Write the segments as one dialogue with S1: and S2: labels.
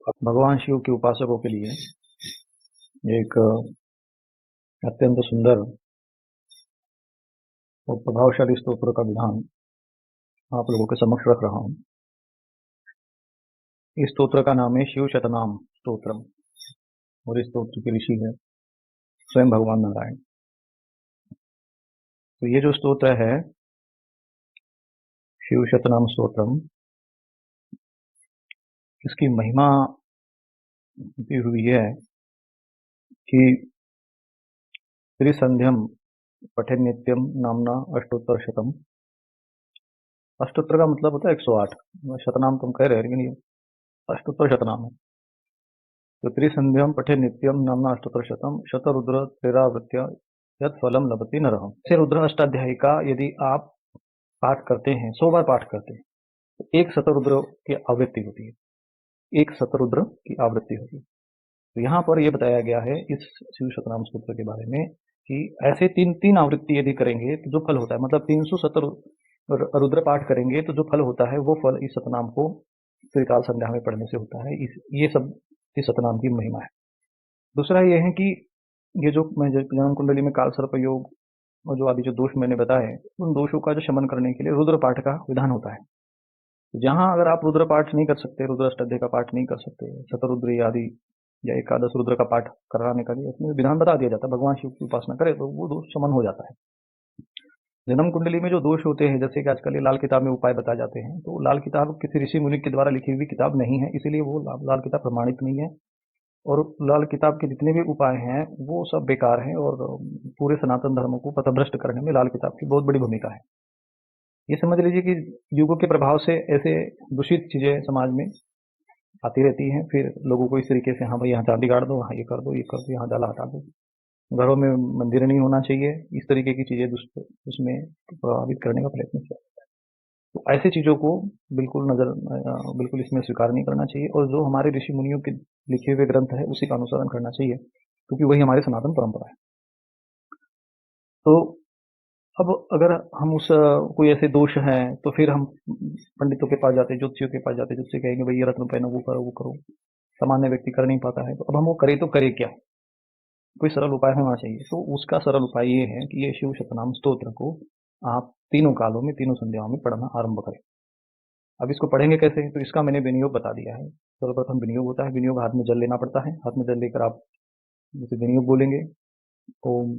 S1: भगवान शिव के उपासकों के लिए एक अत्यंत सुंदर और प्रभावशाली स्तोत्र का विधान आप लोगों के समक्ष रख रहा हूं। इस स्तोत्र का नाम है शिव शतनाम स्तोत्रम और इस स्तोत्र के ऋषि है स्वयं भगवान नारायण। तो ये जो स्तोत्र है शिव शतनाम स्तोत्रम, इसकी महिमा दी हुई है कि त्रिसंध्यम पठे नित्यम नामना अष्टोत्तर शतम। अष्टोत्तर का मतलब होता है 108। शतनाम तुम कह रहे हैं लेकिन ये अष्टोत्तर शतनाम है। तो त्रिसंध्यम पठे नित्यम नामना अष्टोत्तर शतम शतरुद्र त्रिरावृत्य यद फलम लभते नरः। से रुद्र अष्टाध्यायी का यदि आप पाठ करते हैं, 100 बार पाठ करते हैं, तो एक शतरुद्र की आवृत्ति होती है, एक शतरुद्र की आवृत्ति होती है। तो यहाँ पर यह बताया गया है इस शिव शतनाम स्तोत्र के बारे में कि ऐसे तीन आवृत्ति यदि करेंगे तो जो फल होता है, मतलब 370 रुद्र पाठ करेंगे तो जो फल होता है वो फल इस सतनाम को त्रिकाल संध्या में पढ़ने से होता है। ये सब इस सतनाम की महिमा है। दूसरा ये है कि ये जो मैं जन्म कुंडली में काल सर्प योग और जो आदि जो दोष मैंने बताए, उन दोषों का जो शमन करने के लिए रुद्र पाठ का विधान होता है। जहां अगर आप रुद्र पाठ नहीं कर सकते, रुद्र अष्टाध्याय का पाठ नहीं कर सकते, शतरुद्र आदि या एकादश रुद्र का पाठ कराने का लिए उसमें विधान बता दिया जाता है, भगवान शिव की उपासना करे तो वो दोष शमन हो जाता है। जन्म कुंडली में जो दोष होते हैं, जैसे कि आजकल ये लाल किताब में उपाय बताए जाते हैं, तो लाल किताब किसी ऋषि मुनि के द्वारा लिखी हुई किताब नहीं है, इसीलिए वो लाल किताब प्रमाणित नहीं है। और लाल किताब के जितने भी उपाय हैं वो सब बेकार हैं और पूरे सनातन धर्म को पथभ्रष्ट करने में लाल किताब की बहुत बड़ी भूमिका है। ये समझ लीजिए कि युगों के प्रभाव से ऐसे दूषित चीजें समाज में आती रहती हैं, फिर लोगों को इस तरीके से हाँ भाई यहाँ चांदी गाड़ दो, हाँ ये कर दो, ये कर दो, यहाँ जाला हटा दो, घरों में मंदिर नहीं होना चाहिए, इस तरीके की चीजें उसमें प्रभावित करने का प्रयत्न किया जाता है। तो ऐसी चीजों को बिल्कुल इसमें स्वीकार नहीं करना चाहिए और जो हमारे ऋषि मुनियों के लिखे हुए ग्रंथ है उसी का अनुसरण करना चाहिए, क्योंकि वही हमारी सनातन परंपरा है। तो अब अगर हम कोई ऐसे दोष हैं तो फिर हम पंडितों के पास जाते, ज्योतिषियों के पास जाते, ज्योतिषी कहेंगे भाई ये रत्न पहनो, वो करो वो करो। सामान्य व्यक्ति कर नहीं पाता है, तो अब हम वो करे तो करे क्या? कोई सरल उपाय होना चाहिए। तो उसका सरल उपाय ये है कि ये शिव शतनाम स्तोत्र को आप तीनों कालों में, तीनों संध्याओं में पढ़ना आरंभ करें। अब इसको पढ़ेंगे कैसे? तो इसका मैंने विनियोग बता दिया है। सर्वप्रथम विनियोग होता है। विनियोग हाथ में जल लेना पड़ता है। हाथ में जल लेकर आप जैसे विनियोग बोलेंगे, ओम,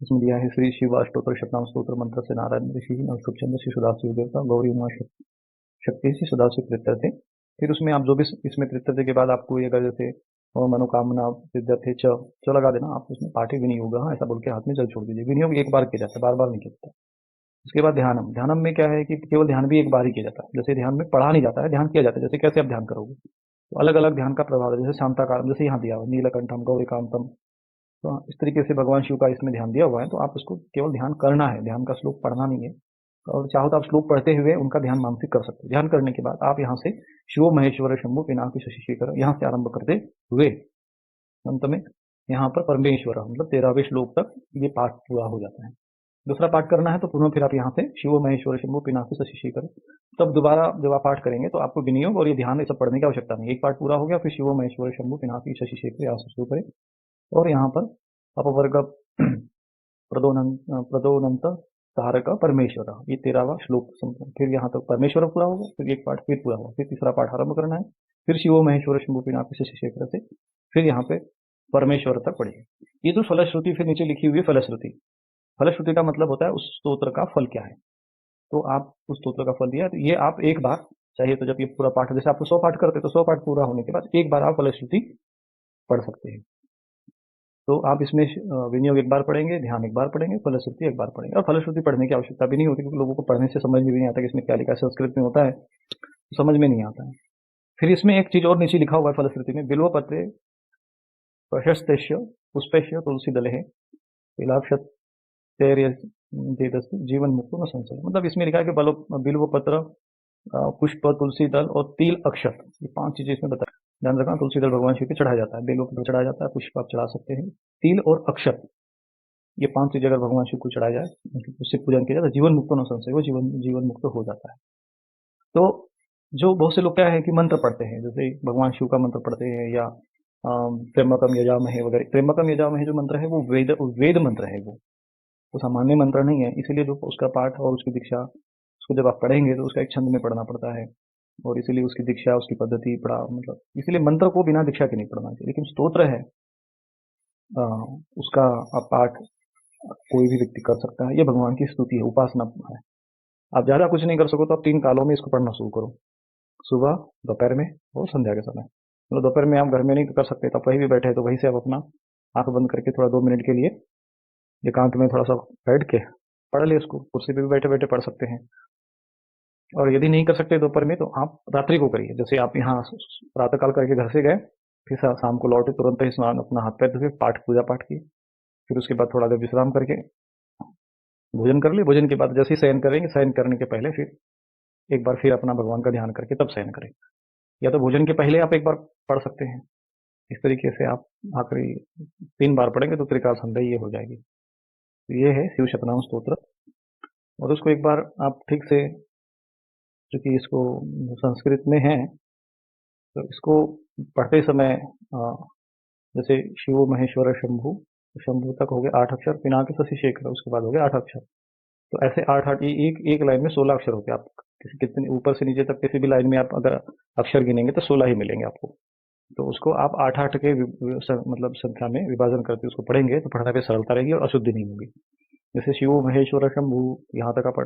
S1: इसमें दिया है श्री शिव अष्टोत्तर शतनाम स्तोत्र मंत्र से नारायण ऋषि नवसुचंद श्री सदाशिव देवता गौरी उमा शक्ति से सदाशिव प्रीत्यर थे। फिर उसमें आप जो भी इसमें प्रीत्यर के बाद आपको ये अगर जैसे मनोकामना सिद्धते च लगा देना, आप उसमें पाठी विनियोग ऐसा बोल के हाथ में जल छोड़ दीजिए। विनियोग एक बार किया जाता है, बार बार नहीं किया जाता। उसके बाद ध्यानम में क्या है कि केवल ध्यान भी एक बार ही किया जाता है। जैसे ध्यान में पढ़ा नहीं जाता है, ध्यान किया जाता है। जैसे कैसे आप ध्यान करोगे, तो अलग अलग ध्यान का प्रभाव है। जैसे शांताकार, जैसे यहाँ दिया हुआ नीलकंठम गौरीकांतम, तो इस तरीके से भगवान शिव का इसमें ध्यान दिया हुआ है। तो आप उसको केवल ध्यान करना है, ध्यान का श्लोक पढ़ना नहीं है। और चाहो तो आप श्लोक पढ़ते हुए उनका ध्यान मानसिक कर सकते हैं। ध्यान करने के बाद आप यहाँ से शिव महेश्वर शंभु पिनाकी शशि शेखर यहाँ से आरंभ करते हुए अंत में यहाँ पर परमेश्वर, मतलब 13वें श्लोक तक ये पाठ पूरा हो जाता है। दूसरा पाठ करना है तो पुनः फिर आप यहाँ से शिव महेश्वर शंभु पिनाकी शशि शेखर, तब दोबारा जब आप पाठ करेंगे तो आपको विनियोग और ये ध्यान ये सब पढ़ने की आवश्यकता नहीं। एक पाठ पूरा हो गया, फिर शिव महेश्वर शंभु पिनाकी शशि शेखर यहाँ से शुरू करें और यहाँ पर अपवर्ग प्रदोनंत तारक परमेश्वर, ये 13वां श्लोक संपूर्ण। फिर यहाँ तक परमेश्वर पूरा होगा, फिर एक पाठ फिर पूरा होगा, फिर तीसरा पाठ आरंभ करना है, फिर शिव महेश्वर शंभु पिनाकी शशि शेखर से फिर यहाँ पे परमेश्वर तक पढ़िए। ये जो फलश्रुति फिर नीचे लिखी हुई है, फलश्रुति, फलश्रुति का मतलब होता है उस स्तोत्र का फल क्या है। तो आप उस स्तोत्र का फल दिया, तो ये आप एक बार चाहिए तो जब ये पूरा पाठ, जैसे आप 100 पाठ करते तो 100 पाठ पूरा होने के बाद एक बार आप फलश्रुति पढ़ सकते हैं। तो आप इसमें विनियोग एक बार पढ़ेंगे, ध्यान एक बार पढ़ेंगे, फलश्रुति एक बार पढ़ेंगे। और फलश्रुति पढ़ने की आवश्यकता भी नहीं होती, क्योंकि लोगों को पढ़ने से समझ में भी नहीं आता कि इसमें क्या लिखा है। संस्कृत में होता है तो समझ में नहीं आता है। फिर इसमें एक चीज और नीचे लिखा हुआ है फलश्रुति में, बिल्व पत्रे प्रशस्तेश्य पुष्पेश्य तुलसी दले पिलाक्षत जीवन मुक्त न संशय। मतलब इसमें लिखा है कि बिल्व पत्र, पुष्प, तुलसी दल और तिल अक्षत, ये 5 चीजें इसमें बताया। ध्यान रखना, तुलसी दल भगवान शिव पे चढ़ाया जाता है, बिल्व पत्र चढ़ाया जाता है, पुष्प आप चढ़ा सकते हैं, तिल और अक्षत, ये 5 चीजें अगर भगवान शिव को चढ़ाया जाए, उससे पूजन किया जाए, जीवन मुक्त न संशय, वो जीवन मुक्त हो जाता है। तो जो बहुत से लोग क्या है कि मंत्र पढ़ते हैं, जैसे भगवान शिव का मंत्र पढ़ते हैं, या त्र्यंबकम यजामहे वगैरह। त्र्यंबकम यजामहे जो मंत्र है वो वेद मंत्र है, वो सामान्य मंत्र नहीं है। इसीलिए जो उसका पाठ और उसकी दीक्षा, उसको जब आप पढ़ेंगे तो उसका एक छंद में पढ़ना पड़ता है, और इसीलिए उसकी दीक्षा, उसकी पद्धति पढ़ा, मतलब इसलिए मंत्र को बिना दीक्षा के नहीं पढ़ना चाहिए। लेकिन स्तोत्र है, अ, उसका आप पाठ कोई भी व्यक्ति कर सकता है। ये भगवान की स्तुति है, उपासना है। आप ज्यादा कुछ नहीं कर सको तो आप 3 कालों में इसको पढ़ना शुरू करो, सुबह, दोपहर में और संध्या के समय। मतलब दोपहर में आप घर में नहीं कर सकते तो आप कहीं भी बैठे हैं तो वहीं से आप अपना आंख बंद करके थोड़ा 2 मिनट के लिए एकांत में थोड़ा सा बैठ के पढ़ ले उसको। कुर्सी पे भी बैठे बैठे पढ़ सकते हैं। और यदि नहीं कर सकते दोपहर में तो आप रात्रि को करिए। जैसे आप यहाँ प्रातःकाल करके घर से गए, फिर शाम को लौटे, तुरंत ही स्नान, अपना हाथ पैर धोके पाठ, पूजा पाठ किए, फिर उसके बाद थोड़ा देर विश्राम करके भोजन कर लिए। भोजन के बाद जैसे ही शयन करेंगे, शयन करने के पहले फिर एक बार फिर अपना भगवान का ध्यान करके तब शयन करें, या तो भोजन के पहले आप एक बार पढ़ सकते हैं। इस तरीके से आप आखिरी 3 बार पढ़ेंगे तो त्रिकाल संध्या ये हो जाएगी। तो ये है शिव शतनाम स्तोत्र। और उसको एक बार आप ठीक से, चूंकि इसको संस्कृत में है तो इसको पढ़ते समय जैसे शिव महेश्वर शंभु, शंभु तक हो गए 8 अक्षर, पिनाक शशि शेखर, उसके बाद हो गए 8 अक्षर। तो ऐसे 8 8 एक लाइन में 16 अक्षर होते हैं। आप किसी कितने ऊपर से नीचे तक किसी भी लाइन में आप अगर अक्षर गिनेंगे तो 16 ही मिलेंगे आपको। तो उसको आप 8 8 के मतलब संख्या में विभाजन करके उसको पढ़ेंगे तो पढ़ने पे सरलता रहेगी और अशुद्धि नहीं होगी। जैसे शिव महेश्वर शंभु, यहाँ तक आप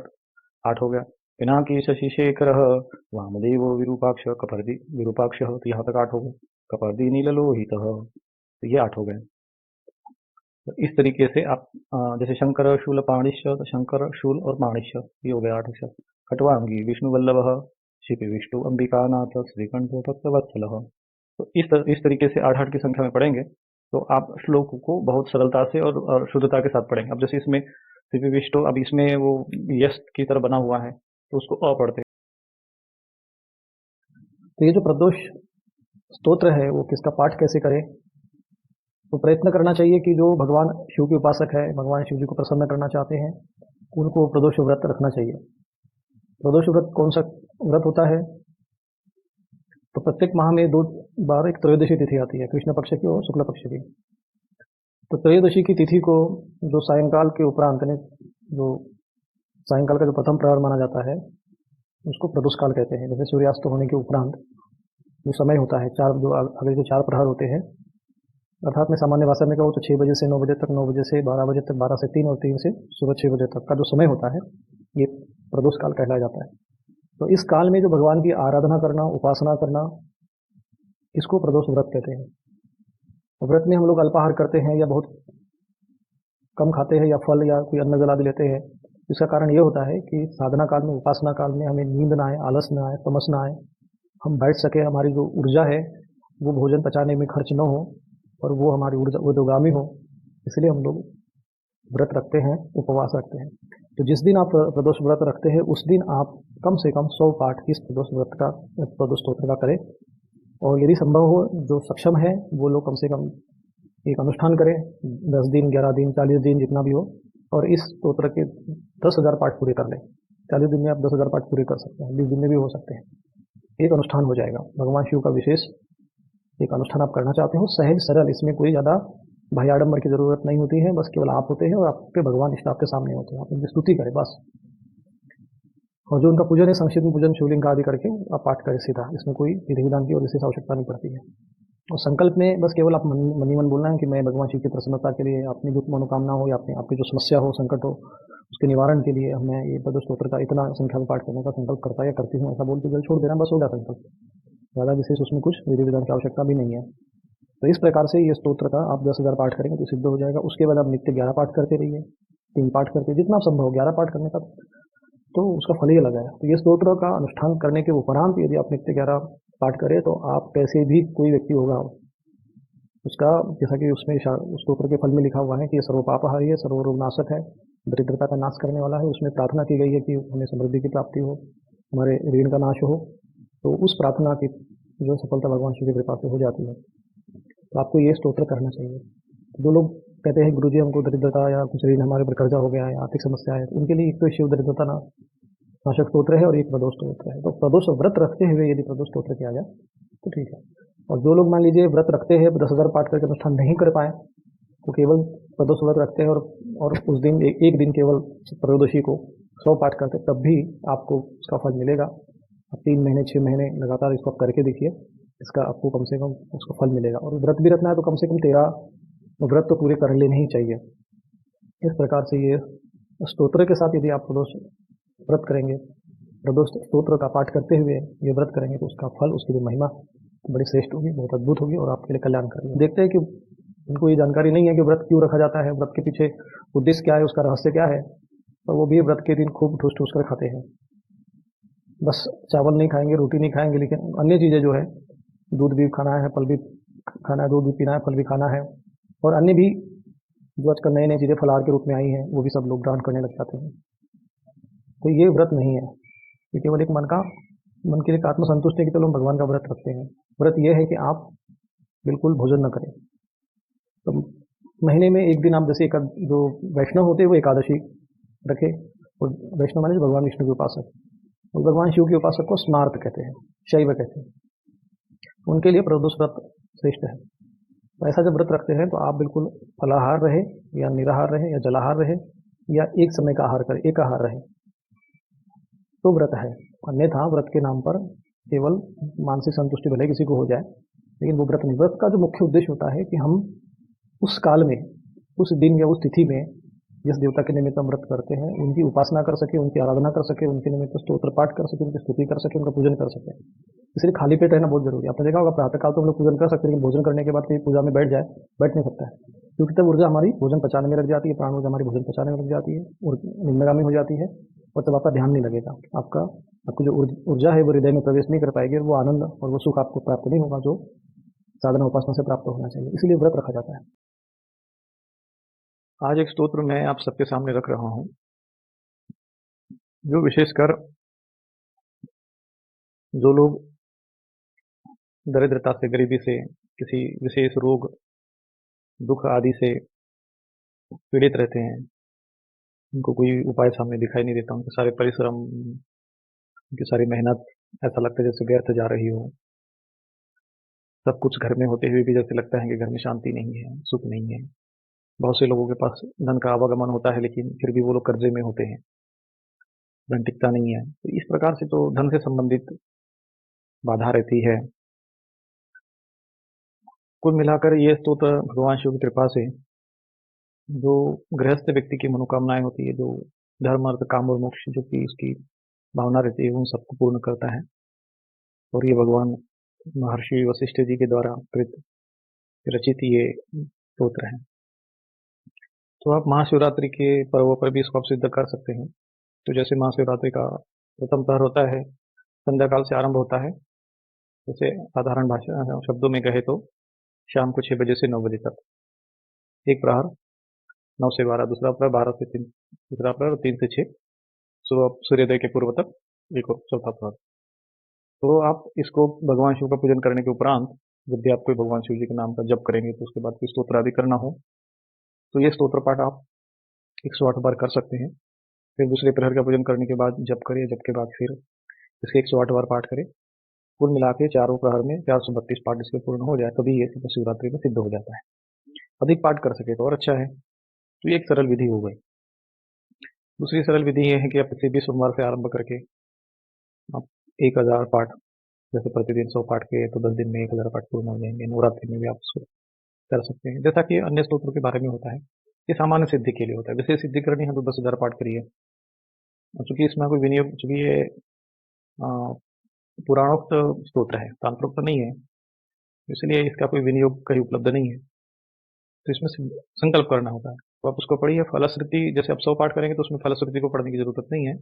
S1: 8 हो गया। पिनाकी शशि शेखर, वामदेव विरूपाक्ष, कपर्दी विरूपाक्ष, तो यहाँ तक 8 हो गए। कपर्दी नीललोहित, तो ये 8 हो गए। तो इस तरीके से आप जैसे शंकर शूल पाणिश्य, तो शंकर शूल और पाणिश्य ये हो गया 8 अक्षर। खटवांगी विष्णु वल्लभ, शिपि विष्णु अंबिकानाथ, श्रीकंठ भक्तवत्सल। तो इस तरीके से 8 8 की संख्या में पढ़ेंगे तो आप श्लोक को बहुत सरलता से और शुद्धता के साथ पढ़ेंगे। अब जैसे इसमें शिपि विष्णु, अब इसमें वो यश की तरह बना हुआ है तो उसको अ पढ़ते हैं।
S2: तो ये जो प्रदोष स्तोत्र है वो किसका पाठ कैसे करें, तो प्रयत्न करना चाहिए कि जो भगवान शिव के उपासक है, भगवान शिव जी को प्रसन्न करना चाहते हैं, उनको प्रदोष व्रत रखना चाहिए। प्रदोष व्रत कौन सा व्रत होता है, तो प्रत्येक माह में 2 बार एक त्रयोदशी तिथि आती है, कृष्ण पक्ष की और शुक्ल पक्ष की। तो त्रयोदशी की तिथि को जो सायंकाल के उपरांत ने, जो सायंकाल का जो प्रथम प्रहर माना जाता है उसको प्रदोष काल कहते हैं। जैसे सूर्यास्त होने के उपरांत जो समय होता है, जो अगले जो 4 प्रहर होते हैं, अर्थात मैं सामान्य भाषा में कहूँ तो 6 बजे से 9 बजे तक, 9 बजे से 12 बजे तक, 12 से 3 और 3 से सुबह 6 बजे तक का जो समय होता है ये प्रदोष काल कहलाया जाता है। तो इस काल में जो भगवान की आराधना करना, उपासना करना, इसको प्रदोष व्रत कहते हैं। व्रत में हम लोग अल्पाहार करते हैं या बहुत कम खाते हैं या फल या कोई अन्न जला भी लेते हैं। इसका कारण ये होता है कि साधना काल में, उपासना काल में हमें नींद ना आए, आलस ना आए, तमस ना आए, हम बैठ सके, हमारी जो ऊर्जा है वो भोजन पचाने में खर्च न हो और वो हमारी ऊर्जा ऊर्ध्वगामी हो। इसलिए हम लोग व्रत रखते हैं, उपवास रखते हैं। तो जिस दिन आप प्रदोष व्रत रखते हैं उस दिन आप कम से कम 100 पाठ इस प्रदोष स्तोत्र का करें। और यदि संभव हो, जो सक्षम है वो लोग कम से कम एक अनुष्ठान करें, 10 दिन, 11 दिन, 40 दिन, जितना भी हो, और इस स्तोत्र के 10,000 पाठ पूरे कर लें। 40 दिन में आप 10,000 पाठ पूरे कर सकते हैं, 20 दिन में भी हो सकते हैं। एक अनुष्ठान हो जाएगा। भगवान शिव का विशेष एक अनुष्ठान आप करना चाहते हो, सहज सरल, इसमें कोई ज़्यादा भयाडंबर की ज़रूरत नहीं होती है। बस केवल आप होते हैं और आपके भगवान इष्ट आपके सामने होते हैं, आप उनकी स्तुति करें बस। और जो उनका पूजन है, संक्षिप्त में पूजन शिवलिंग का आदि करके आप पाठ करें सीधा। इसमें कोई विधि विधान की और विशेष आवश्यकता नहीं पड़ती है। और संकल्प में बस केवल आप मन ही मन बोलना है कि मैं भगवान शिव की प्रसन्नता के लिए, अपनी जो मनोकामना हो या आपकी जो समस्या हो, संकट हो, उसके निवारण के लिए मैं ये प्रदोष स्तोत्र का इतना संख्या में पाठ करने का संकल्प करता या करती हूँ, ऐसा बोल के जल छोड़ देना, बस हो गया संकल्प। ज़्यादा विशेष उसमें कुछ विधि विधान की आवश्यकता भी नहीं है। तो इस प्रकार से ये स्तोत्र का आप 10,000 पाठ करेंगे तो सिद्ध हो जाएगा। उसके बाद आप नित्य 11 पाठ करते रहिए, 3 पाठ करते, जितना संभव हो 11 पाठ करने का, तो उसका फल ही अलग है। तो ये स्तोत्र का अनुष्ठान करने के उपरांत यदि आप नित्य 11 पाठ करें तो आप कैसे भी, कोई व्यक्ति होगा उसका, जैसा कि उसमें स्तोत्र के फल में लिखा हुआ है कि ये सर्वपापहारी है, सर्वरोगनाशक है, दरिद्रता का नाश करने वाला है। उसमें प्रार्थना की गई है कि हमें समृद्धि की प्राप्ति हो, हमारे ऋण का नाश हो। तो उस प्रार्थना की जो सफलता भगवान शिव की कृपा से हो जाती है। तो आपको ये स्तोत्र करना चाहिए। जो लोग कहते हैं गुरुजी हमको दरिद्रता या कुछ ऋण, हमारे ऊपर कर्जा हो गया है, आर्थिक समस्या है, तो उनके लिए एक तो शिव दरिद्रता नाशक स्तोत्र है और एक प्रदोष स्तोत्र है। तो प्रदोष व्रत रखते हुए यदि प्रदोष स्तोत्र किया जाए तो ठीक है। और जो लोग मान लीजिए व्रत रखते हैं 10,000 पाठ करके अनुष्ठान नहीं कर पाए, तो केवल प्रदोष व्रत रखते हैं और उस दिन एक दिन केवल त्रयोदशी को 100 पाठ करते, तब भी आपको उसका फल मिलेगा। आप 3 महीने 6 महीने लगातार इसको आप करके देखिए, इसका आपको कम से कम उसका फल मिलेगा। और व्रत भी रखना है तो कम से कम 13 व्रत तो पूरे कर लेने ही चाहिए। इस प्रकार से ये स्तोत्र के साथ यदि आप प्रदोष व्रत करेंगे, प्रदोष स्तोत्र का पाठ करते हुए ये व्रत करेंगे, तो उसका फल, उसकी जो महिमा बड़ी श्रेष्ठ होगी, बहुत अद्भुत होगी और आपके लिए कल्याणकारी होगी। देखते हैं कि उनको ये जानकारी नहीं है कि व्रत क्यों रखा जाता है, व्रत के पीछे उद्देश्य क्या है, उसका रहस्य क्या है, और वो भी व्रत के दिन खूब ठूस ठूस कर खाते हैं। बस चावल नहीं खाएंगे, रोटी नहीं खाएंगे, लेकिन अन्य चीज़ें जो है, दूध भी खाना है, फल भी खाना है, दूध भी पीना है, फल भी खाना है, और अन्य भी जो आजकल नई नई चीज़ें फलाहार के रूप में आई हैं, वो भी सब लोग ग्रहण करने लग जाते हैं। तो ये व्रत नहीं है, ये केवल एक मन के लिए आत्मसंतुष्टि की, चलो हम भगवान का व्रत रखते हैं। व्रत ये है कि आप बिल्कुल भोजन न करें। तो महीने में एक दिन आप जैसे जो वैष्णव होते हैं वो एकादशी रखे, और वैष्णव माने जो भगवान विष्णु के उपासक, और भगवान शिव के उपासक को स्मार्त कहते हैं, शैव कहते हैं। उनके लिए प्रदोष व्रत श्रेष्ठ है। तो ऐसा जब व्रत रखते हैं तो आप बिल्कुल फलाहार रहे या निराहार रहे या जलाहार रहे या एक समय का आहार करें, एक आहार रहे, तो व्रत है। अन्यथा व्रत के नाम पर केवल मानसिक संतुष्टि भले किसी को हो जाए, लेकिन वो व्रत नहीं। व्रत का जो मुख्य उद्देश्य होता है कि हम उस काल में, उस दिन या उस तिथि में जिस देवता के निमित्त हम व्रत करते हैं, उनकी उपासना कर सके, उनकी आराधना कर सके, उनके निमित्त स्तोत्र पाठ कर सके, उनकी स्तुति कर सके, उनका पूजन कर सके। इसलिए खाली पेट रहना बहुत जरूरी है। आपने देखा होगा प्रातःकाल तो हम लोग पूजन कर सकते हैं, लेकिन भोजन करने के बाद कोई पूजा में बैठ जाए, बैठ नहीं सकता है, क्योंकि तब ऊर्जा हमारी भोजन पचाने में लग जाती है, प्राण ऊर्जा हमारी भोजन पचाने में लग जाती है और निम्नगामी हो जाती है, और तब आपका ध्यान नहीं लगेगा, आपकी जो ऊर्जा है वो हृदय में प्रवेश नहीं कर पाएगी, और वो आनंद और वो सुख आपको प्राप्त नहीं होगा जो साधना उपासना से प्राप्त होना चाहिए। इसलिए व्रत रखा जाता है।
S1: आज एक स्तोत्र मैं आप सबके सामने रख रहा हूं, जो विशेषकर जो लोग दरिद्रता से, गरीबी से, किसी विशेष रोग दुख आदि से पीड़ित रहते हैं, उनको कोई उपाय सामने दिखाई नहीं देता, उनके सारे परिश्रम, उनकी सारी मेहनत ऐसा लगता है जैसे व्यर्थ जा रही हो। सब कुछ घर में होते हुए भी जैसे लगता है कि घर में शांति नहीं है, सुख नहीं है। बहुत से लोगों के पास धन का आवागमन होता है, लेकिन फिर भी वो लोग कर्जे में होते हैं, धन टिकता नहीं है। तो इस प्रकार से तो धन से संबंधित बाधा रहती है। कुल मिलाकर ये स्तोत्र भगवान शिव की कृपा से जो गृहस्थ व्यक्ति की मनोकामनाएं होती है, जो धर्म अर्थ काम और मोक्ष जो की उसकी भावना रहती है, उन सबको पूर्ण करता है। और ये भगवान महर्षि वशिष्ठ जी के द्वारा रचित ये स्तोत्र है। तो आप महाशिवरात्रि के पर्व पर भी इसको आप सिद्ध कर सकते हैं। तो जैसे महाशिवरात्रि का प्रथम प्रहर होता है, संध्या काल से आरंभ होता है। जैसे साधारण भाषा शब्दों में कहे तो शाम को 6 बजे से 9 बजे तक एक प्रहर, 9 से 12 दूसरा प्रहर, 12 से 3 तीसरा प्रहर, 3 से 6 सुबह सूर्योदय के पूर्व तक एक और चौथा प्रहर। तो आप इसको भगवान शिव का पूजन करने के उपरांत जब भी आप कोई भगवान शिव जी के नाम का जप करेंगे, तो उसके बाद कोई स्तोत्र आदि करना हो तो ये स्तोत्र पाठ आप 108 बार कर सकते हैं। फिर दूसरे प्रहर का पूजन करने के बाद जप करें, जप के बाद फिर इसके 108 बार पाठ करें। कुल मिला के चारों प्रहर में 432 पाठ इसके पूर्ण हो जाए, तभी ये शिवरात्रि में सिद्ध हो जाता है। अधिक पाठ कर सके तो और अच्छा है। तो ये एक सरल विधि हो गई। दूसरी सरल विधि ये है कि आप किसी भी सोमवार से आरंभ करके आप 1000 पाठ, जैसे प्रतिदिन 100 पाठ किए तो 10 दिन में 1000 पाठ पूर्ण हो जाएंगे। नवरात्रि में भी आप उसको कर सकते हैं, जैसा कि अन्य स्तोत्रों के बारे में होता है। ये सामान्य सिद्धि के लिए होता है। विशेष सिद्धि करनी है तो 10,000 पाठ करिए। चूंकि इसमें कोई विनियोग, चूंकि ये पुराणोक्त स्तोत्र है, तांत्रोक्त नहीं है, इसलिए इसका कोई विनियोग कहीं उपलब्ध नहीं है। तो इसमें संकल्प करना होता है। तो आप उसको पढ़िए। फलश्रुति, जैसे आप 100 पाठ करेंगे तो उसमें फलश्रुति को पढ़ने की जरूरत नहीं है,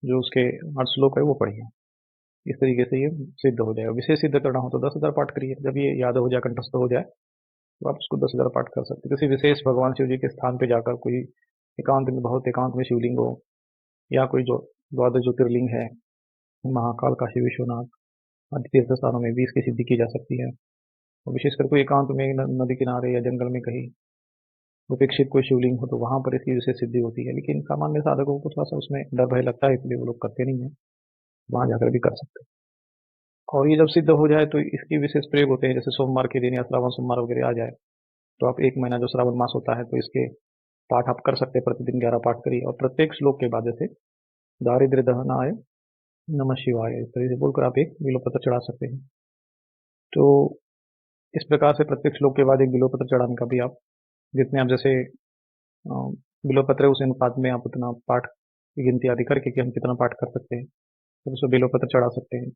S1: जो उसके 8 श्लोक है वो पढ़िए। इस तरीके से ये सिद्ध हो जाएगा। विशेष सिद्ध करना हो तो 10,000 पाठ करिए। जब ये याद हो जाए, कंठस्थ हो जाए, तो आप उसको 10,000 पाठ कर सकते हैं। किसी विशेष भगवान शिव जी के स्थान पे जाकर कोई एकांत में, बहुत एकांत में शिवलिंग हो, या कोई जो द्वादश ज्योतिर्लिंग है, महाकाल, काशी विश्वनाथ आदि तीर्थ स्थानों में भी इसकी सिद्धि की जा सकती है। और विशेषकर कोई एकांत में नदी किनारे या जंगल में कहीं उपेक्षित कोई शिवलिंग हो तो वहां पर इसकी विशेष सिद्धि होती है। लेकिन सामान्य साधकों को थोड़ा सा उसमें डर भय लगता है, इसलिए वो लोग करते नहीं है, वहां जाकर भी कर सकते हैं। और ये जब सिद्ध हो जाए तो इसकी विशेष प्रयोग होते हैं, जैसे सोमवार के दिन या श्रावण सोमवार वगैरह आ जाए तो आप 1 महीना जो श्रावण मास होता है तो इसके पाठ आप कर सकते हैं, प्रतिदिन 11 पाठ करिए और प्रत्येक श्लोक के बाद जैसे दारिद्र्य दहनाय नमः शिवाय इस तरह से बोलकर आप एक बिल्वपत्र चढ़ा सकते हैं। तो इस प्रकार से प्रत्येक श्लोक के बाद एक बिल्वपत्र चढ़ाने का भी आप जितने आप जैसे बिल्वपत्र है उस अनुपात में आप उतना पाठ की गिनती आदि करके कि हम कितना पाठ कर सकते हैं तो उसमें बिल्वपत्र चढ़ा सकते हैं।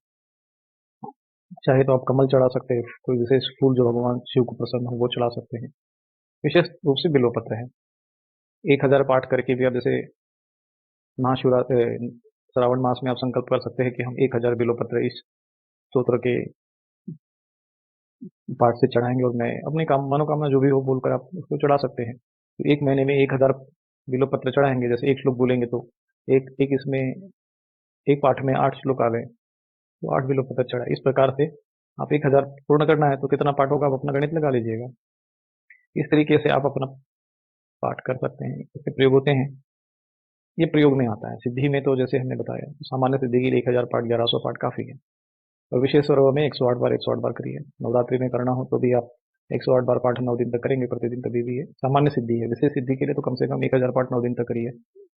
S1: चाहे तो आप कमल चढ़ा सकते हैं, कोई विशेष फूल जो भगवान शिव को प्रसन्न हो वो चढ़ा सकते हैं। विशेष रूप से बिल्वपत्र है। 1000 पाठ करके भी आप जैसे श्रावण मास में आप संकल्प कर सकते हैं कि हम 1000 बिल्वपत्र इस स्तोत्र के पाठ से चढ़ाएंगे और मैं अपनी मनोकामना जो भी हो बोलकर आप उसको चढ़ा सकते हैं। तो 1 महीने में 1000 बिल्वपत्र चढ़ाएंगे, जैसे एक श्लोक बोलेंगे तो एक इसमें एक पाठ में 8 श्लोक आ गए तो 8 बिल्वपत्र चढ़ा। इस प्रकार से आप 1000 पूर्ण करना है तो कितना पाठ होगा आप अपना गणित लगा लीजिएगा। इस तरीके से आप अपना पाठ कर सकते हैं। इसके प्रयोग होते हैं, ये प्रयोग में आता है। सिद्धि में तो जैसे हमने बताया सामान्य सिद्धि के लिए 1000 पाठ 1100 पाठ काफी है और विशेष पर्व में 108 बार 108 बार करिए। नवरात्रि में करना हो तो भी आप 108 बार पाठ 9 दिन तक करेंगे प्रतिदिन, तभी भी है सामान्य सिद्धि है। विशेष सिद्धि के लिए तो कम से कम 1000 पाठ 9 दिन तक करिए,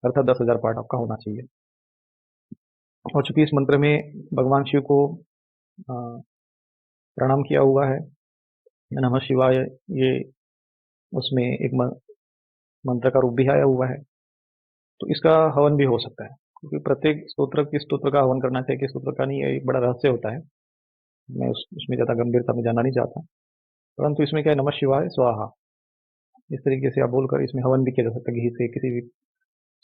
S1: अर्थात 10,000 पाठ आपका होना चाहिए। और चूंकि इस मंत्र में भगवान शिव को प्रणाम किया हुआ है नमः शिवाय, ये उसमें एक मंत्र का रूप भी आया हुआ है तो इसका हवन भी हो सकता है, क्योंकि प्रत्येक स्तोत्र किस स्तोत्र का हवन करना चाहिए किस स्तोत्र का नहीं, एक बड़ा रहस्य होता है। मैं उसमें ज़्यादा गंभीरता में जाना नहीं चाहता, परंतु इसमें क्या है नमः शिवाय स्वाहा इस तरीके से आप बोलकर इसमें हवन भी किया जा सकता है। घी से किसी भी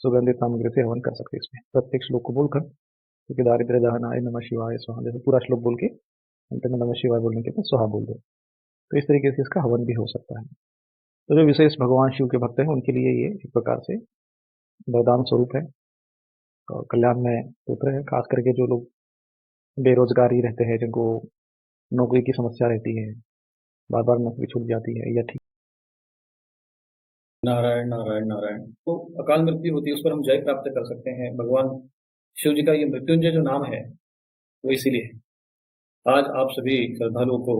S1: सुगंधित सामग्री से हवन कर सकते हैं इसमें प्रत्येक श्लोक को बोलकर, क्योंकि दारिद्र्य दहनाय नमः शिवाय स्वाहा जैसे पूरा श्लोक बोल के अंत में नमः शिवाय बोलने के बाद स्वाहा बोल दो, तो इस तरीके से इसका हवन भी हो सकता है। तो जो विशेष भगवान शिव के भक्त हैं उनके लिए ये एक प्रकार से वरदान स्वरूप है और कल्याण में स्तोत्र है। खास करके जो लोग बेरोजगारी रहते हैं, जिनको नौकरी की समस्या रहती है, बार बार नौकरी छूट जाती है या ठीक
S3: नारायण नारायण नारायण। तो अकाल मृत्यु होती है उस पर हम जय प्राप्त कर सकते हैं। भगवान शिव जी का ये मृत्युंजय जो नाम है वो इसीलिए है। आज आप सभी श्रद्धालुओं को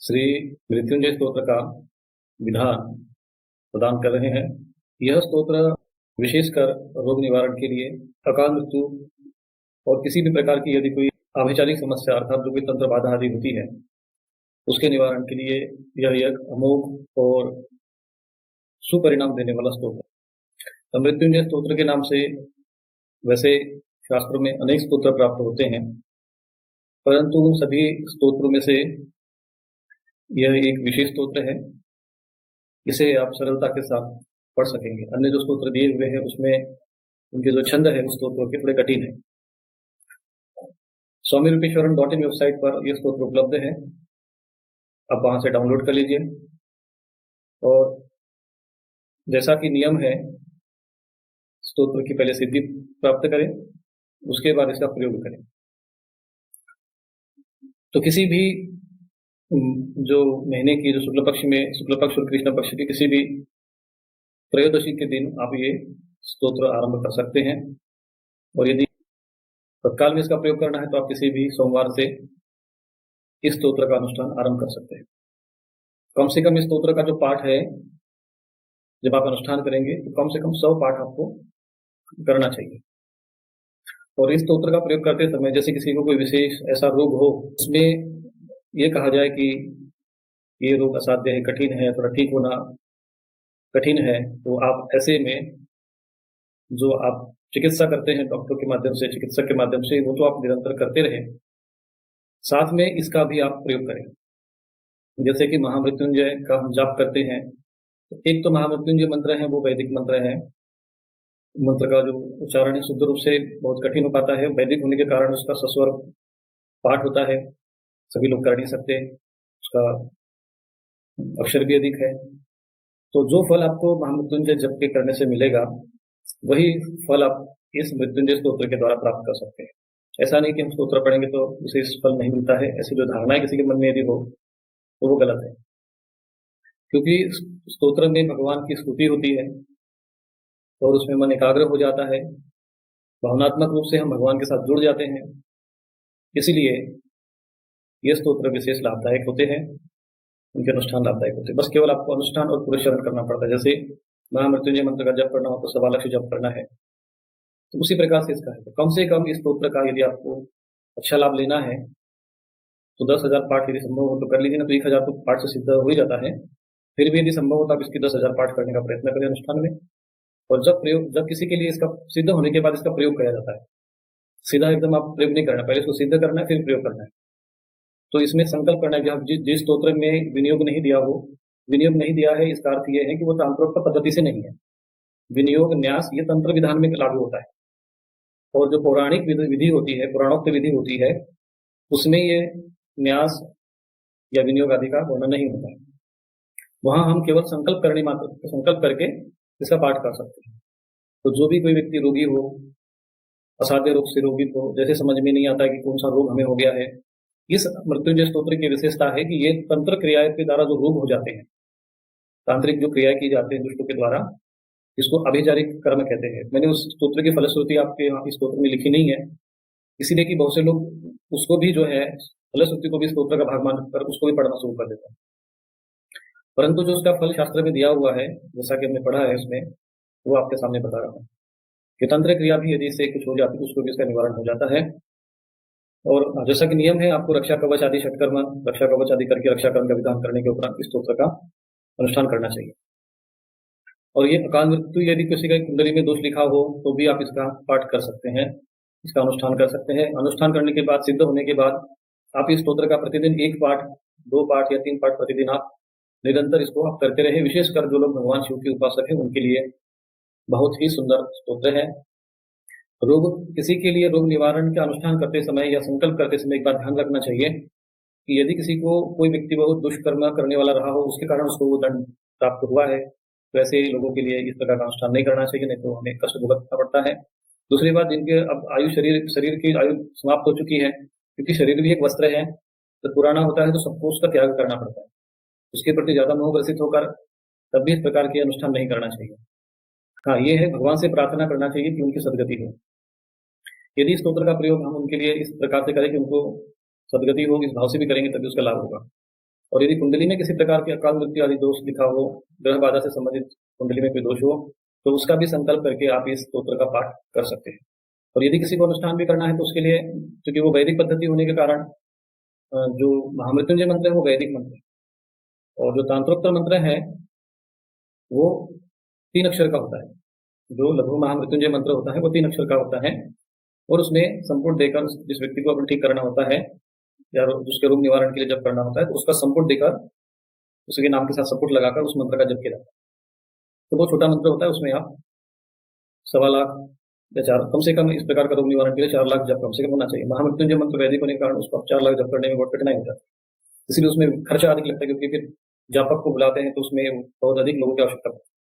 S3: श्री मृत्युंजय स्तोत्र का विधान प्रदान कर रहे हैं। यह स्तोत्र विशेषकर रोग निवारण के लिए, अकाल मृत्यु और किसी भी प्रकार की यदि कोई आभिचारिक समस्या अर्थात जो कोई तंत्र बाधा आदि होती है उसके निवारण के लिए यह एक अमोघ और सुपरिणाम देने वाला स्तोत्र। मृत्युंजय स्तोत्र के नाम से वैसे शास्त्रों में अनेक स्तोत्र प्राप्त होते हैं, परंतु उन सभी स्तोत्रों में से यह एक विशेष स्तोत्र है। इसे आप सरलता के साथ पढ़ सकेंगे। अन्य जो स्तोत्र दिए हुए हैं उसमें उनके जो छंद है उस स्तोत्रों के थोड़े कठिन है। swamirupeeswaran.in वेबसाइट पर यह स्तोत्र उपलब्ध है, आप वहां से डाउनलोड कर लीजिए और जैसा कि नियम है स्तोत्र की पहले सिद्धि प्राप्त करें, उसके बाद इसका प्रयोग करें। तो किसी भी जो महीने की जो शुक्ल पक्ष और कृष्ण पक्ष की किसी भी त्रयोदशी के दिन आप ये स्तोत्र आरंभ कर सकते हैं। और यदि तत्काल में इसका प्रयोग करना है तो आप किसी भी सोमवार से इस स्तोत्र का अनुष्ठान आरंभ कर सकते हैं। कम से कम इस स्तोत्र का जो पाठ है जब आप अनुष्ठान करेंगे तो कम से कम 100 पाठ आपको करना चाहिए। और इस स्तोत्र का प्रयोग करते समय जैसे किसी को कोई विशेष ऐसा रोग हो उसमें ये कहा जाए कि ये रोग असाध्य है, कठिन है, थोड़ा ठीक होना कठिन है, तो आप ऐसे में जो आप चिकित्सा करते हैं डॉक्टर के माध्यम से, चिकित्सक के माध्यम से, वो तो आप निरंतर करते रहे, साथ में इसका भी आप प्रयोग करें। जैसे कि महामृत्युंजय का हम जाप करते हैं, तो एक तो महामृत्युंजय मंत्र है वो वैदिक मंत्र है। मंत्र का जो उच्चारण है शुद्ध रूप से बहुत कठिन हो पाता है, वैदिक होने के कारण उसका सस्वर पाठ होता है, सभी लोग कर नहीं सकते, उसका अक्षर भी अधिक है। तो जो फल आपको महामृत्युंजय जप के करने से मिलेगा वही फल आप इस मृत्युंजय स्तोत्र के द्वारा प्राप्त कर सकते हैं। ऐसा नहीं कि हम स्तोत्र पढ़ेंगे तो विशेष फल नहीं मिलता है, ऐसी जो धारणाएं किसी के मन में यदि हो तो वो गलत है। क्योंकि स्तोत्र में भगवान की स्तुति होती है और उसमें मन एकाग्र हो जाता है, भावनात्मक रूप से हम भगवान के साथ जुड़ जाते हैं। इसीलिए ये स्तोत्र विशेष लाभदायक होते हैं, उनके अनुष्ठान लाभदायक होते हैं। बस केवल आपको अनुष्ठान और पुरुषरण करना पड़ता है। जैसे महामृत्युंजय मंत्र का जप करना हो तो 1.25 लाख से जप करना है, तो उसी प्रकार से इसका है। तो कम से कम इस स्तोत्र का यदि आपको अच्छा लाभ लेना है तो 10,000 पाठ यदि संभव हो तो कर लीजिए, ना तो 1,000 तो पाठ से सिद्ध हो ही जाता है। फिर भी यदि संभव हो तो आप इसकी 10,000 पाठ करने का प्रयत्न करें अनुष्ठान में। और जब किसी के लिए इसका सिद्ध होने के बाद इसका प्रयोग किया जाता है, सीधा एकदम आप प्रयोग नहीं करना, पहले इसको सिद्ध करना है फिर प्रयोग करना है। तो इसमें संकल्प करना है कि आप जिस स्तोत्र में विनियोग नहीं दिया है, इसका अर्थ यह है कि वो तांत्रोक्त पद्धति से नहीं है। विनियोग न्यास ये तंत्र विधान में लागू होता है, और जो पौराणिक विधि होती है, पुराणोक्त विधि होती है, उसमें ये न्यास या विनियोग आदि का वर्णन नहीं होता है। वहां हम केवल संकल्प करके इसका पाठ कर सकते हैं। तो जो भी कोई व्यक्ति रोगी हो, असाध्य रोग से रोगी हो, जैसे समझ में नहीं आता कि कौन सा रोग हमें हो गया है, इस मृत्युंजय स्तोत्र की विशेषता है कि ये तंत्र क्रियाओं के द्वारा जो रोग हो जाते हैं, तांत्रिक जो क्रियाएं की जाती हैं दुष्टों के द्वारा, इसको अभिचारिक कर्म कहते हैं। मैंने उस स्तोत्र की फलश्रुति आपके यहाँ इस स्तोत्र में लिखी नहीं है, इसीलिए कि बहुत से लोग उसको भी जो है फलश्रुति को भी स्तोत्र का भाग मानकर उसको भी पढ़ना शुरू कर देते हैं। परंतु जो उसका फल शास्त्र में दिया हुआ है, जैसा कि हमने पढ़ा है उसमें, वो आपके सामने बता रहा हूँ कि तंत्र क्रिया भी यदि इससे कुछ हो जाती है तो उसको भी इसका निवारण हो जाता है। और जैसा कि नियम है, आपको रक्षा कवच आदि षटकर्म, रक्षा कवच आदि करके रक्षा कर्म का विधान करने के उपरांत इस स्तोत्र का अनुष्ठान करना चाहिए। और ये अकाल मृत्यु यदि किसी का कुंडली में दोष लिखा हो तो भी आप इसका पाठ कर सकते हैं, इसका अनुष्ठान कर सकते हैं। अनुष्ठान करने के बाद, सिद्ध होने के बाद, आप इस स्तोत्र का प्रतिदिन 1 पाठ, 2 पाठ या 3 पाठ प्रतिदिन आप निरंतर इसको आप करते रहे। विशेषकर जो लोग भगवान शिव के उपासक हैं उनके लिए बहुत ही सुंदर स्तोत्र है। किसी के लिए रोग निवारण का अनुष्ठान करते समय या संकल्प करते समय एक बात ध्यान रखना चाहिए कि यदि किसी को कोई व्यक्ति बहुत दुष्कर्म करने वाला रहा हो, उसके कारण उसको वो दंड प्राप्त हुआ है, तो ऐसे लोगों के लिए इस प्रकार का अनुष्ठान नहीं करना चाहिए, नहीं तो हमें कष्ट भुगतना पड़ता है। दूसरी बात, जिनके अब शरीर की आयु समाप्त हो चुकी है, क्योंकि शरीर भी एक वस्त्र है, तो पुराना होता है तो सबको उसका त्याग करना पड़ता है। उसके प्रति ज्यादा मोह ग्रसित होकर तब भी इस प्रकार के अनुष्ठान नहीं करना चाहिए। हाँ, ये है भगवान से प्रार्थना करना चाहिए कि उनकी सदगति हो। यदि इस स्तोत्र का प्रयोग हम उनके लिए इस प्रकार से करें कि उनको सदगति हो, इस भाव से भी करेंगे तभी उसका लाभ होगा। और यदि कुंडली में किसी प्रकार के अकाल मृत्यु आदि दोष लिखा हो, ग्रह बाधा से संबंधित कुंडली में कोई दोष हो, तो उसका भी संकल्प करके आप इस स्तोत्र का पाठ कर सकते हैं। और यदि किसी को अनुष्ठान भी करना है तो उसके लिए, क्योंकि वो वैदिक पद्धति होने के कारण, जो महामृत्युंजय मंत्र है वो वैदिक मंत्र है, और जो तांत्रोक्त मंत्र है वो 3 अक्षर का होता है। जो लघु महामृत्युंजय मंत्र होता है वो 3 अक्षर का होता है, और उसमें संपूर्ण देकर जिस व्यक्ति को अपन ठीक करना होता है या उसके रोग निवारण के लिए जब करना होता है, तो उसका संपूर्ण देकर उसके नाम के साथ संपुट लगाकर उस मंत्र का जप किया जाता है। तो बहुत छोटा मंत्र होता है, उसमें आप 1.25 लाख या 4, कम से कम इस प्रकार का रोग निवारण के लिए 4 लाख जप कम से कम होना चाहिए। महामृत्युंजय मंत्र वैदिक होने के कारण उसको 4 लाख जप करने में बहुत कठिनाई हो जाती है, इसलिए उसमें खर्चा अधिक लगता है, क्योंकि फिर जापक को बुलाते हैं तो उसमें बहुत अधिक लोगों की आवश्यकता पड़ती है,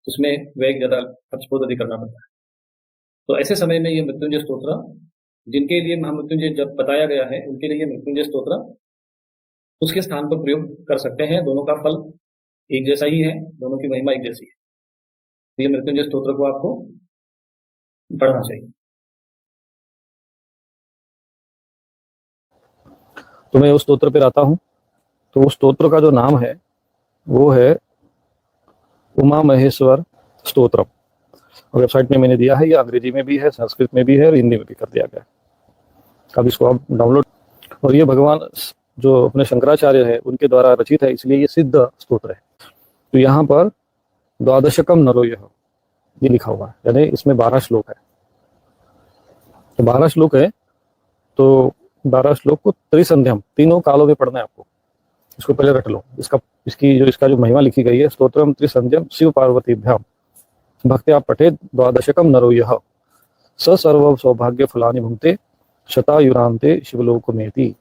S3: उसमें व्यय ज्यादा खर्च बहुत अधिक करना पड़ता है। तो ऐसे समय में ये मृत्युंजय स्तोत्र, जिनके लिए महामृत्युंजय जब बताया गया है उनके लिए मृत्युंजय स्तोत्र उसके स्थान पर प्रयोग कर सकते हैं। दोनों का फल एक जैसा ही है, दोनों की महिमा एक जैसी है। तो ये मृत्युंजय स्तोत्र को आपको पढ़ना चाहिए।
S4: तो मैं उस स्तोत्र पर आता हूं। तो उस स्तोत्र का जो नाम है वो है उमा महेश्वर स्तोत्रम। वेबसाइट में मैंने दिया है, ये अंग्रेजी में भी है, संस्कृत में भी है और हिंदी में भी कर दिया गया है। अब इसको आप डाउनलोड। और ये भगवान जो अपने शंकराचार्य है उनके द्वारा रचित है, इसलिए ये सिद्ध स्तोत्र है। तो यहाँ पर 12 नरो यह ये लिखा हुआ है, यानी इसमें 12 श्लोक है। तो 12 श्लोक है, तो 12 श्लोक को त्रिसंध्यम, तीनों कालों में पढ़ना है आपको। इसको पहले रट लो। इसका जो महिमा लिखी गई है, स्तोत्रम त्रिसंध्यम शिव पार्वतीभ्याम भक्त्या पठे 12 नरो यः स सर्व सौभाग्य फलानि भुंक्ते शतायुरांते शिवलोक मेति,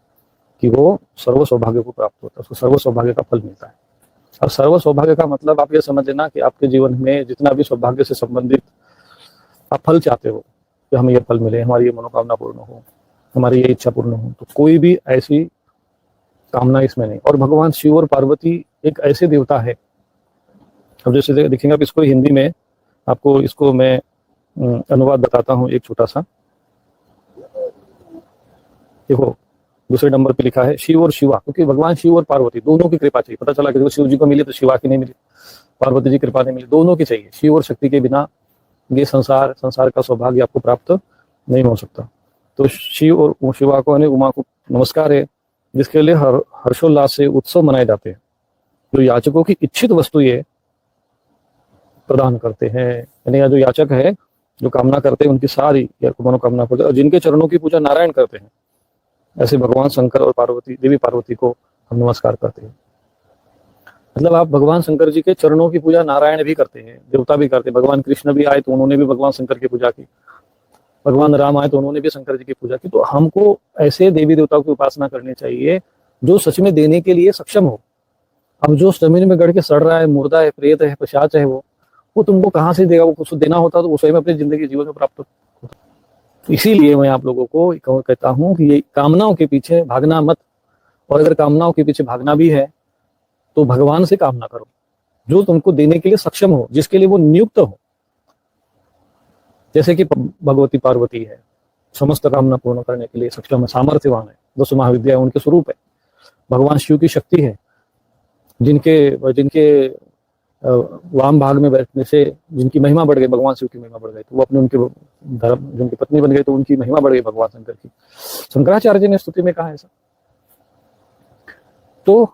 S4: कि वो सर्व सौभाग्य को प्राप्त होता है, उसको सर्व सौभाग्य का फल मिलता है। और सर्व सौभाग्य का मतलब आप ये समझ लेना कि आपके जीवन में जितना भी सौभाग्य से संबंधित आप फल चाहते हो, कि हमें ये फल मिले, हमारी ये मनोकामना पूर्ण हो, हमारी ये इच्छा पूर्ण हो, तो कोई भी ऐसी कामना इसमें नहीं। और भगवान शिव और पार्वती एक ऐसे देवता है अब जैसे देखेंगे आप, इसको हिंदी में आपको इसको मैं अनुवाद बताता हूँ एक छोटा सा। देखो दूसरे नंबर पे लिखा है शिव और शिवा, क्योंकि भगवान शिव और पार्वती दोनों की कृपा चाहिए। पता चला कि शिव जी को मिली तो शिवा की नहीं मिली, पार्वती जी की कृपा नहीं मिली, दोनों की चाहिए। शिव और शक्ति के बिना ये संसार का सौभाग्य आपको प्राप्त नहीं हो सकता। तो शिव और शिवा को यानी उमा को नमस्कार है, जिसके लिए हर्षोल्लास से उत्सव मनाए जाते हैं। जो याचकों की इच्छित वस्तु ये प्रदान करते हैं, यानी जो याचक है, जो कामना करते हैं उनकी सारी मनोकामना पूजा, और जिनके चरणों की पूजा नारायण करते हैं, ऐसे भगवान शंकर और पार्वती, देवी पार्वती को हम नमस्कार करते हैं। मतलब आप भगवान शंकर जी के चरणों की पूजा नारायण भी करते हैं, देवता भी करते हैं। भगवान कृष्ण भी आए तो उन्होंने भी भगवान शंकर की पूजा की, भगवान राम आए तो उन्होंने भी शंकर जी की पूजा की। तो हमको ऐसे देवी देवताओं की उपासना करनी चाहिए जो सच में देने के लिए सक्षम हो। अब जो जमीन में गड़ के सड़ रहा है, मुर्दा है, प्रेत है, पिशाच है, वो तुमको कहाँ से देगा? वो कुछ देना होता तो वो स्वयं अपनी जिंदगी जीवन में प्राप्त होता। इसीलिए मैं आप लोगों को कहता हूँ कि ये कामनाओं के पीछे भागना मत, और अगर कामनाओं के पीछे भागना भी है तो भगवान से कामना करो जो तुमको देने के लिए सक्षम हो, जिसके लिए वो नियुक्त हो। जैसे कि भगवती पार्वती है, समस्त कामना पूर्ण करने के लिए सक्षम है, सामर्थ्यवान है, 10 महाविद्या उनके स्वरूप है। भगवान शिव की शक्ति है, जिनके वाम भाग में बैठने से जिनकी महिमा बढ़ गई, भगवान शिव की महिमा बढ़ गई, तो वो अपने उनके धर्म जिनकी पत्नी बन गई तो उनकी महिमा बढ़ गई भगवान शंकर की। शंकराचार्य जी ने स्तुति में कहा ऐसा। तो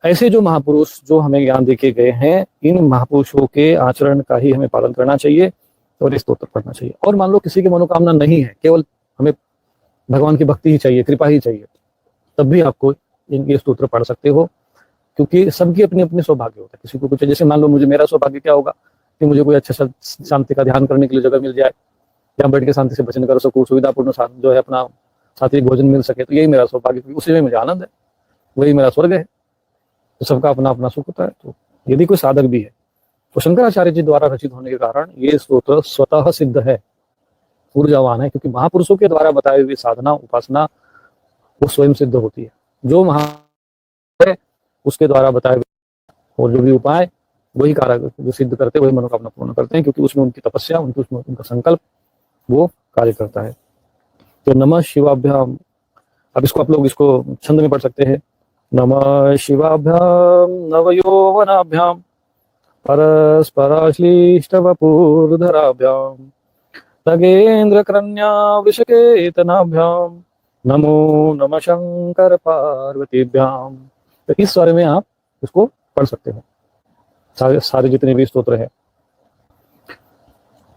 S4: ऐसे जो महापुरुष जो हमें ज्ञान देके गए हैं, इन महापुरुषों के आचरण का ही हमें पालन करना चाहिए और ये स्तोत्र पढ़ना चाहिए। और मान लो किसी की मनोकामना नहीं है, केवल हमें भगवान की भक्ति ही चाहिए, कृपा ही चाहिए, तब भी आपको इनके स्तोत्र पढ़ सकते हो, क्योंकि सबकी अपनी अपनी सौभाग्य होता है। किसी को कुछ, जैसे मान लो मुझे, मेरा सौभाग्य क्या होगा कि मुझे कोई अच्छा शांति का ध्यान करने के लिए जगह मिल जाए, जहाँ बैठ के शांति से भजन कर सकूँ, सुविधापूर्ण जो है अपना सात्विक भोजन मिल सके, तो यही मेरा सौभाग्य, क्योंकि उसी में मुझे आनंद है, वही मेरा स्वर्ग है। तो सबका अपना अपना सुख होता है। तो यदि कोई साधक भी है तो शंकराचार्य जी द्वारा रचित होने के कारण ये स्तोत्र स्वतः सिद्ध है, ऊर्जावान है, क्योंकि महापुरुषों के द्वारा बताई हुई साधना उपासना वो स्वयं सिद्ध होती है। जो महा है उसके द्वारा बताए हुए और जो भी उपाय वही कार्य जो सिद्ध करते वही मनोकामना पूर्ण करते हैं, क्योंकि उसमें उनकी तपस्या, उसमें उनका संकल्प वो कार्य करता है। तो नमः शिवाभ्याम, अब इसको आप लोग इसको छंद में पढ़ सकते हैं। नमः शिवाभ्याम नवयौवनाभ्याम परस्पराश्लिष्टवपुर्धराभ्याम नगेन्द्र कन्या विषकेतनाभ्याम नमो नमः शंकर पार्वतीभ्याम। तो इस स्वर में आप इसको पढ़ सकते हो, सारे जितने भी स्तोत्र हैं।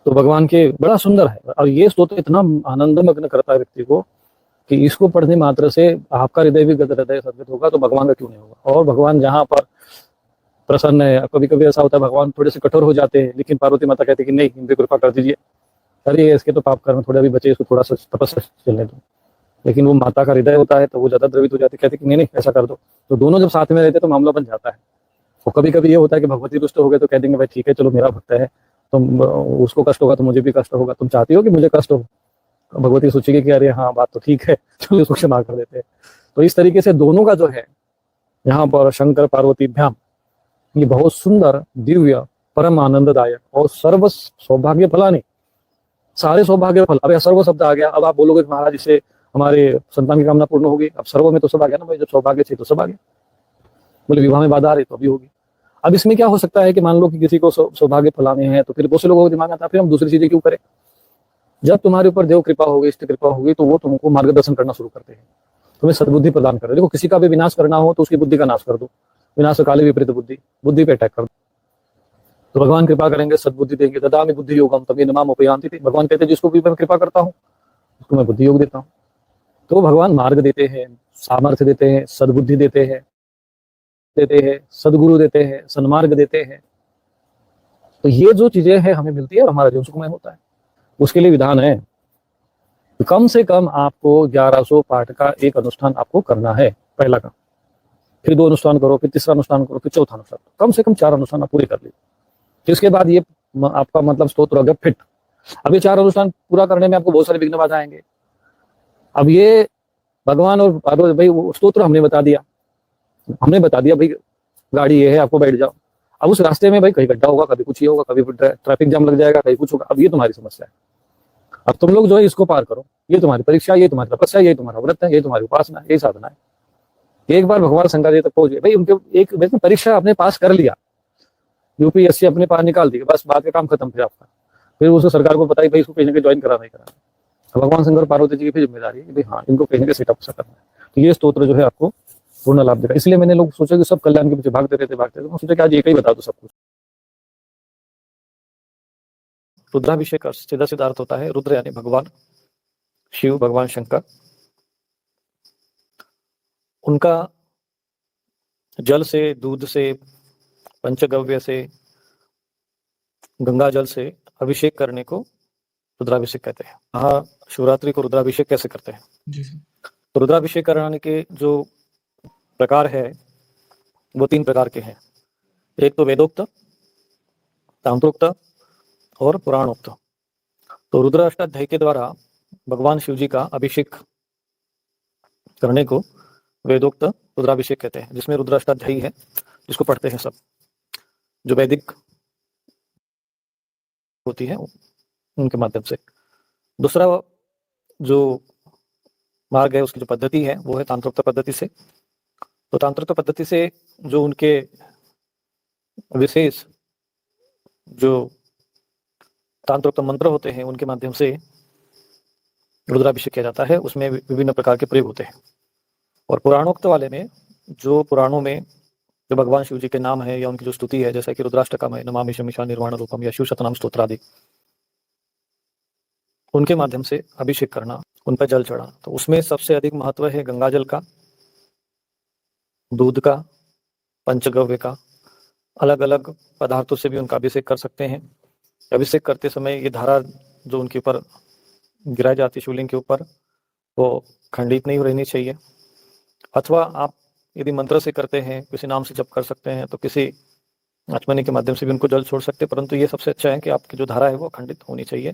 S4: तो भगवान के बड़ा सुंदर है, और ये स्तोत्र इतना आनंदमग्न करता है व्यक्ति को कि इसको पढ़ने मात्र से आपका हृदय भी हृदय सद्गत होगा, तो भगवान का क्यों नहीं होगा। और भगवान जहाँ पर प्रसन्न है, कभी कभी ऐसा होता है भगवान थोड़े से कठोर हो जाते हैं, लेकिन पार्वती माता कहती है कि नहीं, इन पे कृपा कर दीजिए, अरे इसके तो पाप कर्म थोड़ा भी बचे, इसको थोड़ा सा तपस्या चलने दो। लेकिन वो माता का हृदय होता है तो वो ज्यादा द्रवित हो जाती है, कहती कि नहीं नहीं ऐसा कर दो। तो दोनों जब साथ में रहते तो मामला बन जाता है। और कभी कभी ये होता है कि भगवती रुष्ट हो गए तो कह देंगे भाई ठीक है चलो मेरा भक्त है, तुम उसको कष्ट होगा तो मुझे भी कष्ट होगा, तुम चाहती हो कि मुझे कष्ट हो। भगवती सोचेगी कि अरे हाँ बात तो ठीक है, चलो इसको क्षमा कर देते हैं। तो इस तरीके से दोनों का जो है यहाँ पर शंकर पार्वती भ्याम, ये बहुत सुंदर, दिव्य, परम आनंददायक और सर्व सौभाग्य फलानी, सारे सौभाग्य फल। अब यह सर्व शब्द आ गया, अब आप बोलोगे महाराज इससे हमारे संतान की कामना पूर्ण होगी। अब सर्व में तो सब आ गया ना भाई, जब सौभाग्य चाहिए तो सब आ गया। बोले विवाह में बाधा आ रही तो अभी होगी। अब इसमें क्या हो सकता है कि मान लो कि किसी को सौभाग्य फलाने हैं, तो फिर बहुत से लोगों को दिमाग आता है फिर हम दूसरी चीजें क्यों करें। जब तुम्हारे ऊपर देव कृपा होगी, इष्ट कृपा होगी, तो वो तुमको मार्गदर्शन करना शुरू करते हैं, तुम्हें सद्बुद्धि प्रदान कर। देखो किसी का भी विनाश करना हो तो उसकी बुद्धि का नाश कर दो, विनाश काले विपरीत बुद्धि, बुद्धि पे अटैक कर दो, तो भगवान कृपा करेंगे, सद्बुद्धि देंगे। ददामि बुद्धि योगम तभी नमाम उपयांति थी। भगवान कहते हैं जिसको भी मैं कृपा करता हूँ उसको मैं बुद्धि योग देता हूँ। तो भगवान मार्ग देते हैं, सामर्थ्य देते हैं, सद्बुद्धि देते हैं, सदगुरु देते हैं, सन्मार्ग देते हैं। तो ये जो चीजें हैं हमें मिलती है और हमारा जीवन सुखमय होता है। उसके लिए विधान है, तो कम से कम आपको 1100 पाठ का एक अनुष्ठान आपको करना है, पहला काम। फिर 2 अनुष्ठान करो, फिर तीसरा अनुष्ठान करो, फिर चौथा अनुष्ठान, कम से कम 4 अनुष्ठान आप पूरे कर लीजिए। फिर इसके बाद ये आपका मतलब स्तोत्र हो गया फिट। अब ये 4 अनुष्ठान पूरा करने में आपको बहुत सारे विघ्न बाधा आएंगे। अब ये भगवान और पार्वती भाई वो स्तोत्र हमने बता दिया भाई गाड़ी ये है आपको बैठ जाओ। अब उस रास्ते में भाई कहीं गड्ढा होगा, कभी कुछ ही होगा, कभी ट्रैफिक जाम लग जाएगा, कहीं कुछ होगा। अब ये तुम्हारी समस्या है। अब तुम लोग जो है इसको पार करो। ये तुम्हारी परीक्षा, ये तुम्हारी तपस्या, ये तुम्हारा व्रत है, ये तुम्हारी उपासना, ये साधना है। एक बार भगवान शंकर जी तक पहुंचे भाई, उनके एक परीक्षा आपने पास कर लिया, यूपीएससी अपने पास निकाल दी, बस बाकी काम खत्म फिर आपका। फिर उसको सरकार को पता ही भाई इसको कहीं ना कहीं ज्वाइन करा नहीं करा। भगवान शंकर पार्वती जी की फिर जिम्मेदारी है कि भाई हाँ इनको कहीं ना कहीं सेटअप करना है। तो ये स्तोत्र जो है आपको पूर्ण लाभ देगा। इसलिए मैंने लोग सोचा कि सब कल्याण के पीछे भागते रहते मैं सोचा कि आज एक ही बता दो सब कुछ। रुद्राभिषेक का सीधा सीधा अर्थ होता है रुद्र यानी भगवान शिव, भगवान शंकर। उनका जल से, दूध से, पंचगव्य से, गंगा जल से अभिषेक करने को रुद्राभिषेक कहते हैं। हाँ, शिवरात्रि को रुद्राभिषेक कैसे करते हैं
S5: जी सर।
S4: तो रुद्राभिषेक कराने के जो प्रकार है वो 3 प्रकार के हैं। एक तो वेदोक्त, तांत्रोक्त और पुराणोक्त। तो रुद्राष्टाध्यायी के द्वारा भगवान शिव जी का अभिषेक करने को वेदोक्त रुद्राभिषेक कहते हैं, जिसमें रुद्राष्टाध्यायी है जिसको पढ़ते हैं सब, जो वैदिक होती है उनके माध्यम से। दूसरा जो मार्ग है, उसकी जो पद्धति है वो है तांत्रोक्त पद्धति से। तो तांत्रिक पद्धति से जो उनके विशेष जो तांत्रिक मंत्र होते हैं उनके माध्यम से रुद्राभिषेक किया जाता है, उसमें विभिन्न प्रकार के प्रयोग होते हैं। और पुराणोक्त वाले में, जो पुराणों में जो भगवान शिव जी के नाम है या उनकी जो स्तुति है, जैसा कि रुद्राष्टकम है, नमामि शमिशा निर्वाण रूपम, या शिव शतनाम स्तोत्र आदि, उनके माध्यम से अभिषेक करना, उन पर जल चढ़ाना। तो उसमें सबसे अधिक महत्व है गंगा जल का, दूध का, पंचगव्य का। अलग अलग पदार्थों से भी उनका अभिषेक कर सकते हैं। अभिषेक करते समय ये धारा जो उनके ऊपर गिराई जाती है शिवलिंग के ऊपर, वो खंडित नहीं रहनी चाहिए। अथवा आप यदि मंत्र से करते हैं, किसी नाम से जप कर सकते हैं, तो किसी आचमनी के माध्यम से भी उनको जल छोड़ सकते हैं। परंतु ये सबसे अच्छा है कि आपकी जो धारा है वो अखंडित होनी चाहिए।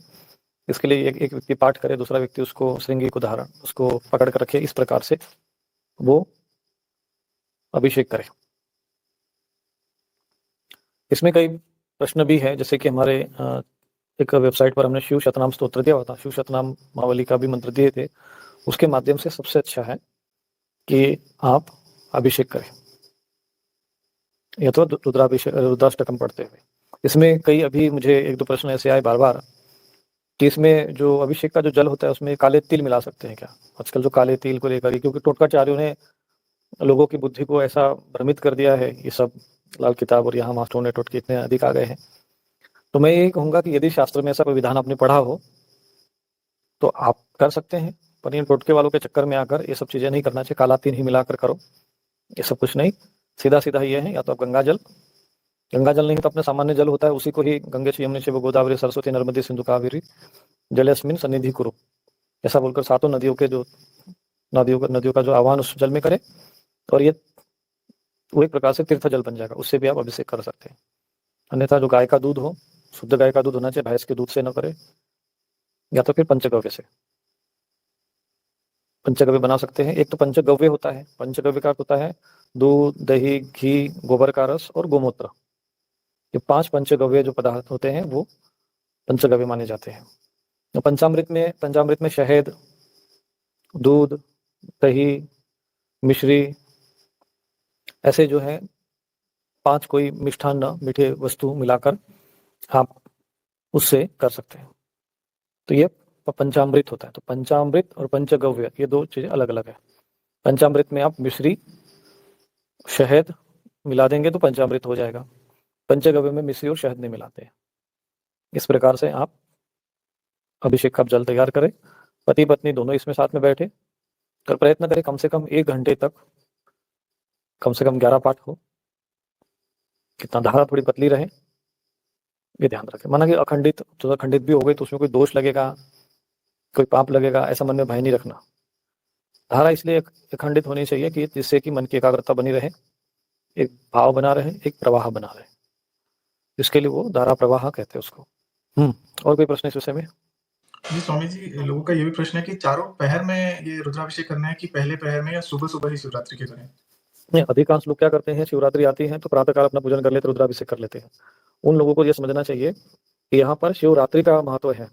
S4: इसके लिए एक व्यक्ति पाठ करे, दूसरा व्यक्ति उसको श्रृंगी को धारण उसको पकड़ कर रखे, इस प्रकार से वो अभिषेक करे। इसमें कई प्रश्न भी है, जैसे कि हमारे एक वेबसाइट पर हमने शिव शतनाम स्तोत्र दिया हुआ था, शिव शतनाम मावली का भी मंत्र दिए थे। उसके माध्यम से सबसे अच्छा है कि आप अभिषेक करें, या तो रुद्राष्टकम पढ़ते हुए। इसमें कई अभी मुझे 1-2 प्रश्न ऐसे आए बार बार कि इसमें जो अभिषेक का जो जल होता है उसमें काले तिल मिला सकते हैं क्या? आजकल जो काले तिल को लेकर, क्योंकि टोटकाचार्यों ने लोगों की बुद्धि को ऐसा भ्रमित कर दिया है, ये सब लाल किताब और यहाँ मास्टरों ने टोटके इतने अधिक आ गए हैं। तो मैं ये कहूँगा कि यदि शास्त्र में ऐसा कोई विधान आपने पढ़ा हो तो आप कर सकते हैं, पर इन टोटके वालों के चक्कर में आकर ये सब चीज़ें नहीं करना चाहिए। काला तिल ही मिलाकर करो, ये सब कुछ नहीं। सीधा सीधा ये है, या तो आप गंगा जल नहीं तो अपने सामान्य जल होता है, उसी को ही गंगे से यमुने शिव गोदावरी सरस्वती नर्मदे सिंधु कावेरी जलेस्मिन सन्निधि कुरु, ऐसा बोलकर 7 नदियों का जो आह्वान उस जल में करे, और ये वो एक प्रकार से तीर्थ जल बन जाएगा, उससे भी आप अभिषेक कर सकते हैं। अन्यथा जो गाय का दूध हो, शुद्ध गाय का दूध होना चाहिए, भैंस के दूध से न करे, या तो फिर पंचगव्य से पंचगव्य बना सकते हैं। एक तो पंचगव्य होता है, पंचगव्य का होता है दूध, दही, घी, गोबर का रस और गोमूत्र। ये 5 पंचगव्य जो पदार्थ होते हैं वो पंचगव्य माने जाते हैं। तो पंचामृत में शहद, दूध, दही, मिश्री, ऐसे जो है 5 कोई मिष्ठान्न, मीठे वस्तु मिलाकर आप उससे कर सकते हैं। तो ये पंचामृत होता है। तो पंचामृत और पंचगव्य ये 2 चीजें अलग अलग है। पंचामृत में आप मिश्री, शहद मिला देंगे तो पंचामृत हो जाएगा। पंचगव्य में मिश्री और शहद नहीं मिलाते हैं। इस प्रकार से आप अभिषेक का जल तैयार करें, पति पत्नी दोनों इसमें साथ में बैठे और प्रयत्न करें कम से कम 1 घंटे तक कम से कम 11 पाठ हो। कितना धारा थोड़ी पतली रहे ये ध्यान रखें। माना कि अखंडित भी हो गई तो उसमें कोई दोष लगेगा, कोई पाप लगेगा, ऐसा मन में भय नहीं रखना। धारा इसलिए अखंडित होनी चाहिए कि जिससे कि मन की एकाग्रता बनी रहे, एक भाव बना रहे, एक प्रवाह बना रहे। इसके लिए वो धारा प्रवाह कहते हैं उसको। और कोई प्रश्न इस विषय में?
S5: जी स्वामी जी, लोगों का ये भी प्रश्न है कि चारों पहर में ये रुद्राभिषेक करना है कि पहले पहर में या सुबह सुबह ही शिवरात्रि के करें?
S4: नहीं, अधिकांश लोग क्या करते हैं, शिवरात्रि आती है तो प्रातःकाल अपना पूजन कर लेते, रुद्राभिषेक कर लेते हैं। उन लोगों को ये समझना चाहिए कि यहाँ पर शिवरात्रि का महत्व है।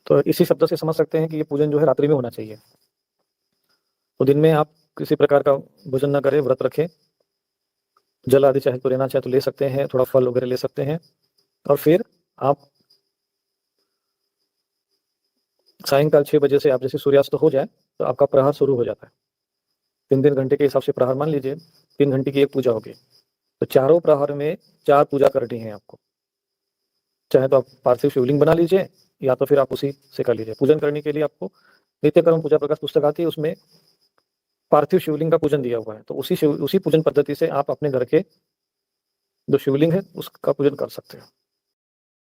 S4: तो इसी शब्द से समझ सकते हैं कि ये पूजन जो है रात्रि में होना चाहिए। तो दिन में आप किसी प्रकार का भोजन न करें, व्रत रखें, जल आदि चाहे तो लेना चाहे तो ले सकते हैं, थोड़ा फल वगैरह ले सकते हैं, और फिर आप सायंकाल 6 बजे से आप जैसे सूर्यास्त हो जाए तो आपका प्रहर शुरू हो जाता है। 3-3 घंटे के हिसाब से प्रहर मान लीजिए, 3 घंटे की एक पूजा होगी, तो चारों प्रहर में 4 पूजा करनी है आपको। चाहे तो आप पार्थिव शिवलिंग बना लीजिए या तो फिर आप उसी से कर लीजिए। पूजन करने के लिए आपको नित्यकर्म पूजा प्रकाश पुस्तक आती है, उसमें पार्थिव शिवलिंग का पूजन दिया हुआ है। तो उसी पूजन पद्धति से आप अपने घर के जो शिवलिंग है उसका पूजन कर सकते हैं।